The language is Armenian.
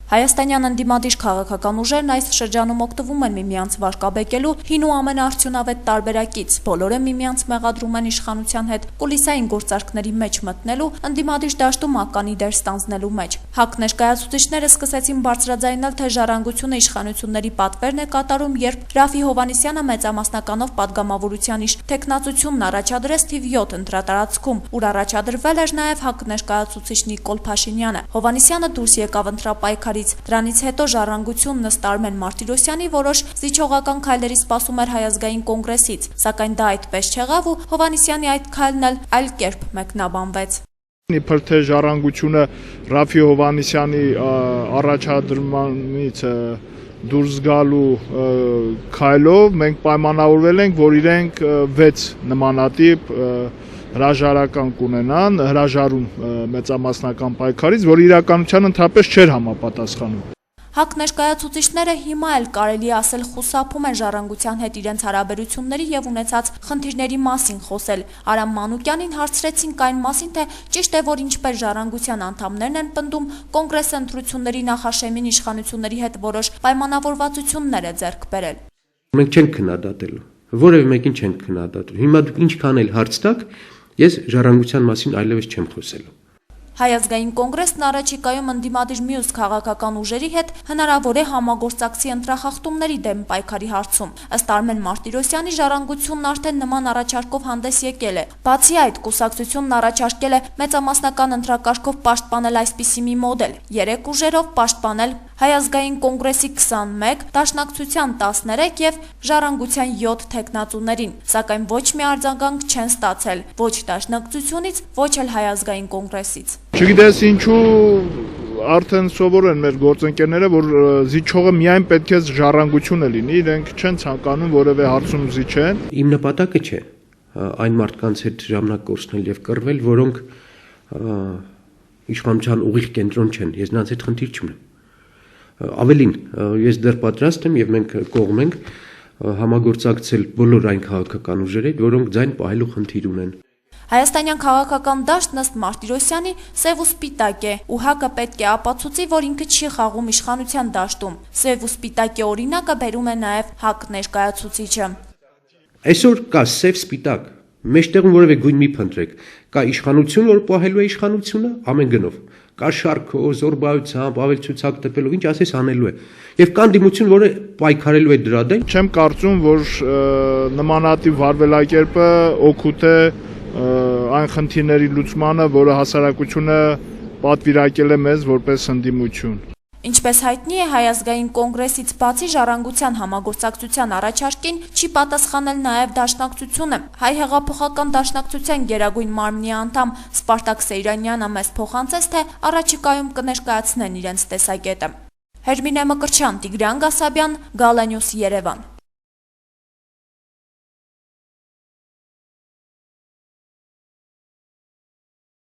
Հայաստանյան ընդդիմադիր քաղաքական ուժերն այս շրջանում օգտվում են միմյանց վարկաբեկելու հին ու ամենաարդյունավետ տարբերակից, բոլորը միմյանց մեղադրում են իշխանության հետ կուլիսային գործարքների մեջ մտնելու, ընդդիմադիր դաշտում ականի դեր ստանձնելու մեջ։ ՀԱԿ ներկայացուցիչները սկսեցին բարձրաձայնել, թե ժառանգությունը իշխանությունների պատվերն է կատարում, երբ Ռաֆի Հովհաննիսյանը մեծամասնականով պատգամավորության իր թեկնածությունն առաջադրեց թիվ 7 ընտրատարածքում, ուր առաջադրվել էր նաև ՀԱԿ ներկայացուցիչ Նիկոլ Փաշինյանը։ Հովհաննիսյանը դուրս եկավ ընտրապայքարից։ Դրանից հետո ժառանգությունն ըստ Արմեն Մարտիրոսյանի որոշ զիջողական քայլերի սպասում էր Հայ ազգային կոնգրեսից, սակայն դա այդպես չեղավ ու Հովհաննիսյանի այդ քայլն էլ այլ կերպ մեկնաբանվեց։ Իբր թե ժառանգությունը Ռաֆի Հովհաննիսյանի առաջադրմանից դուրս գալու քայլով մենք պայմանավորվել ենք, որ իրենք 6 նմանատիպ հրաժարական կունենան, հրաժարում մեծամասնական պայքարից, որ իրականության ընդհանրապես չէր համապատասխանում։ ՀԱԿ ներկայացուցիչները հիմա էլ կարելի ասել խուսափում են ժառանգության հետ իրենց հարաբերությունների եւ ունեցած խնդիրների մասին խոսել։ Արամ Մանուկյանին հարցրեցինք այն մասին, թե ճիշտ է, որ ինչպես ժառանգության անդամներն են պնդում, կոնգրեսը ընտրությունների նախաշեմին իշխանությունների հետ որոշ պայմանավորվածություններ է ձեռք բերել։ Մենք չենք քննադատելու, որևէ մեկին չենք քննադատում։ Հիմա դուք ինչքան էլ հարց տաք, ես ժառանգության մասին այլևս չեմ խոսելու։ Հայ ազգային կոնգրեսն առաջիկայում ընդդիմադիր մյուս քաղաքական ուժերի հետ հնարավոր է համագործակցի ընտրախախտումների դեմ պայքարի հարցում։ Ըստ Արմեն Մարտիրոսյանի ժառանգությունն արդեն նման առաջարկով հանդես եկել է։ Բացի այդ, կուսակցությունն առաջարկել է մեծամասնական ընտրակարգով պաշտպանել այսպիսի մի մոդել՝ 3 ուժերով պաշտպանել Հայ ազգային կոնգրեսի 21, Դաշնակցության 13 եւ Ժառանգության 7 թեկնածուներին, սակայն ոչ մի արձագանք չեն ստացել ոչ Դաշնակցությունից, ոչ էլ Հայ ազգային կոնգրեսից։ Չգիտես ինչու արդեն սովոր են մեր գործընկերները, որ զիջողը միայն պետք է ժառանգությունը լինի, իրենք չեն ցանկանում որևէ հարցում զիջեն։ Իմ նպատակը չէ այն մարդկանց հետ ժամանակ կորցնել եւ կռվել, որոնք իշխանության ուղիղ կենտրոն չեն։ Ես նրանց հետ խնդիր չունեմ։ Ավելին, ես դեռ պատրաստ եմ եւ մենք կողմ ենք համագործակցել բոլոր այն քաղաքական ուժերի, որոնք ձայն պահելու խնդիր ունեն։ Հայաստանյան քաղաքական դաշտն ըստ Մարտիրոսյանի սև ու սպիտակ է, ու ՀԱԿ-ը պետք է ապացուցի, որ ինքը չի խաղում իշխանության դաշտում։ Սև ու սպիտակի օրինակը բերում է նաև ՀԱԿ ներկայացուցիչը։ Այսօր կա սև սպիտակ, մեջտեղում որևէ գույն մի փնտրեք։ Կա իշխանություն, որ պահելու է իշխանությունը ամեն գնով։ Կա շարքով, զորբայությամբ, ավելցուցակ տպելով, ինչ ասես անելու է։ Եվ կա դիմություն, որը պայքարելու է դրա դեմ։ Չեմ կարծում, որ նմանատիպ վարվելակերպը օգուտ է այն խնդիրների լուծմանը, որը հասարակությունը պատվիրակել է մեզ որպես ընդդիմություն։ Ինչպես հայտնի է, Հայ ազգային կոնգրեսից բացի ժառանգության համագործակցության առաջարկին չի պատասխանել նաև Դաշնակցությունը։ Հայ հեղափոխական դաշնակցության գերագույն մարմնի անդամ Սպարտակ Սեյրանյանը մեզ փոխանցեց, թե առաջիկայում կներկայացնեն իրենց տեսակետը։ Հերմինե Մկրտչյան, Տիգրան Գասաբյան, Գալանյուս, Երևան։